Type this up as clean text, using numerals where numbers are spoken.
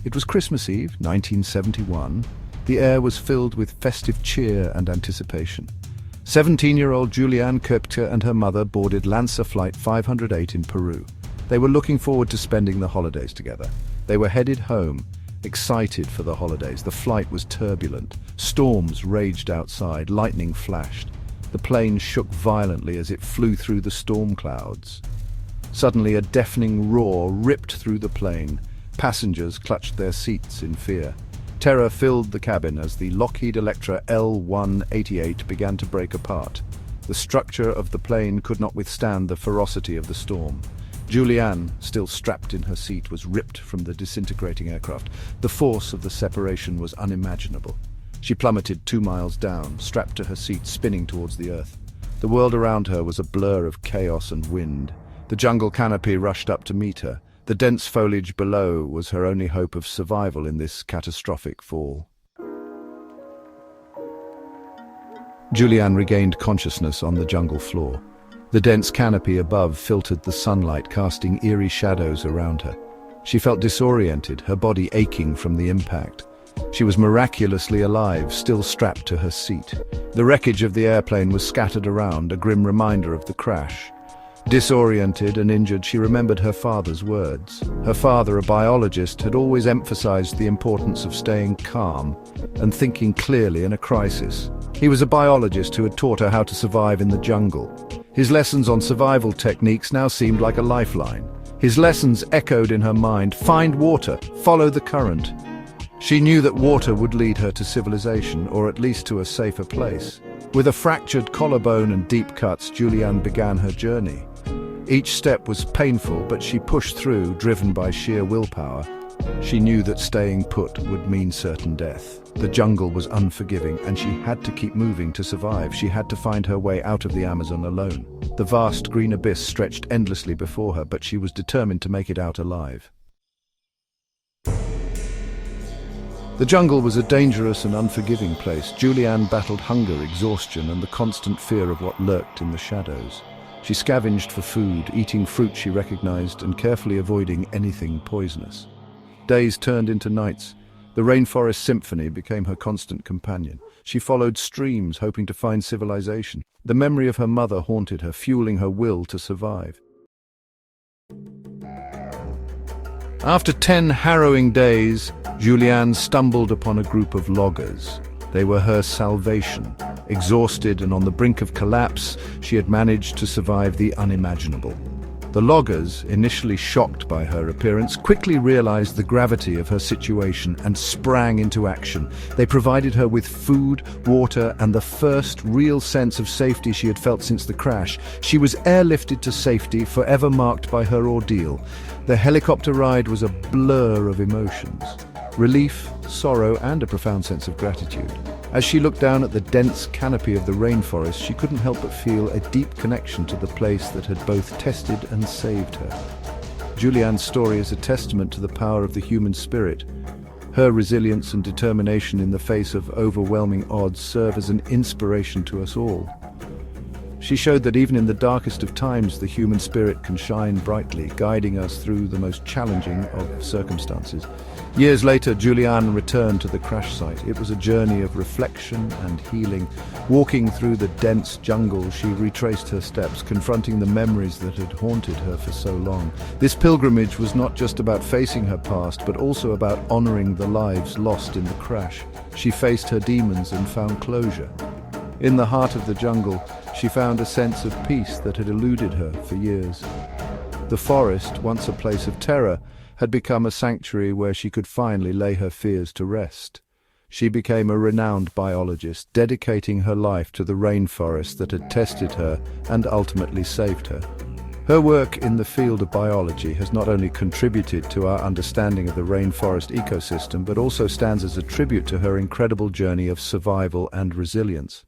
It was Christmas Eve, 1971. The air was filled with festive cheer and anticipation. 17-year-old Juliane Koepcke and her mother boarded Lancer Flight 508 in Peru. They were looking forward to spending the holidays together. They were headed home, excited for the holidays. The flight was turbulent. Storms raged outside, lightning flashed. The plane shook violently as it flew through the storm clouds. Suddenly, a deafening roar ripped through the plane. Passengers clutched their seats in fear. Terror filled the cabin as the Lockheed Electra L-188 began to break apart. The structure of the plane could not withstand the ferocity of the storm. Juliane, still strapped in her seat, was ripped from the disintegrating aircraft. The force of the separation was unimaginable. She plummeted 2 miles down, strapped to her seat, spinning towards the earth. The world around her was a blur of chaos and wind. The jungle canopy rushed up to meet her. The dense foliage below was her only hope of survival in this catastrophic fall. Juliane regained consciousness on the jungle floor. The dense canopy above filtered the sunlight, casting eerie shadows around her. She felt disoriented, her body aching from the impact. She was miraculously alive, still strapped to her seat. The wreckage of the airplane was scattered around, a grim reminder of the crash. Disoriented and injured, she remembered her father's words. Her father, a biologist, had always emphasized the importance of staying calm and thinking clearly in a crisis. He was a biologist who had taught her how to survive in the jungle. His lessons on survival techniques now seemed like a lifeline. His lessons echoed in her mind: find water, follow the current. She knew that water would lead her to civilization, or at least to a safer place. With a fractured collarbone and deep cuts, Juliane began her journey. Each step was painful, but she pushed through, driven by sheer willpower. She knew that staying put would mean certain death. The jungle was unforgiving, and she had to keep moving to survive. She had to find her way out of the Amazon alone. The vast green abyss stretched endlessly before her, but she was determined to make it out alive. The jungle was a dangerous and unforgiving place. Juliane battled hunger, exhaustion, and the constant fear of what lurked in the shadows. She scavenged for food, eating fruit she recognized and carefully avoiding anything poisonous. Days turned into nights. The rainforest symphony became her constant companion. She followed streams, hoping to find civilization. The memory of her mother haunted her, fueling her will to survive. After 10 harrowing days, Juliane stumbled upon a group of loggers. They were her salvation. Exhausted and on the brink of collapse, she had managed to survive the unimaginable. The loggers, initially shocked by her appearance, quickly realized the gravity of her situation and sprang into action. They provided her with food, water, and the first real sense of safety she had felt since the crash. She was airlifted to safety, forever marked by her ordeal. The helicopter ride was a blur of emotions: relief, sorrow, and a profound sense of gratitude. As she looked down at the dense canopy of the rainforest, she couldn't help but feel a deep connection to the place that had both tested and saved her. Juliane's story is a testament to the power of the human spirit. Her resilience and determination in the face of overwhelming odds serve as an inspiration to us all. She showed that even in the darkest of times, the human spirit can shine brightly, guiding us through the most challenging of circumstances. Years later, Juliane returned to the crash site. It was a journey of reflection and healing. Walking through the dense jungle, she retraced her steps, confronting the memories that had haunted her for so long. This pilgrimage was not just about facing her past, but also about honoring the lives lost in the crash. She faced her demons and found closure. In the heart of the jungle, she found a sense of peace that had eluded her for years. The forest, once a place of terror, had become a sanctuary where she could finally lay her fears to rest. She became a renowned biologist, dedicating her life to the rainforest that had tested her and ultimately saved her. Her work in the field of biology has not only contributed to our understanding of the rainforest ecosystem, but also stands as a tribute to her incredible journey of survival and resilience.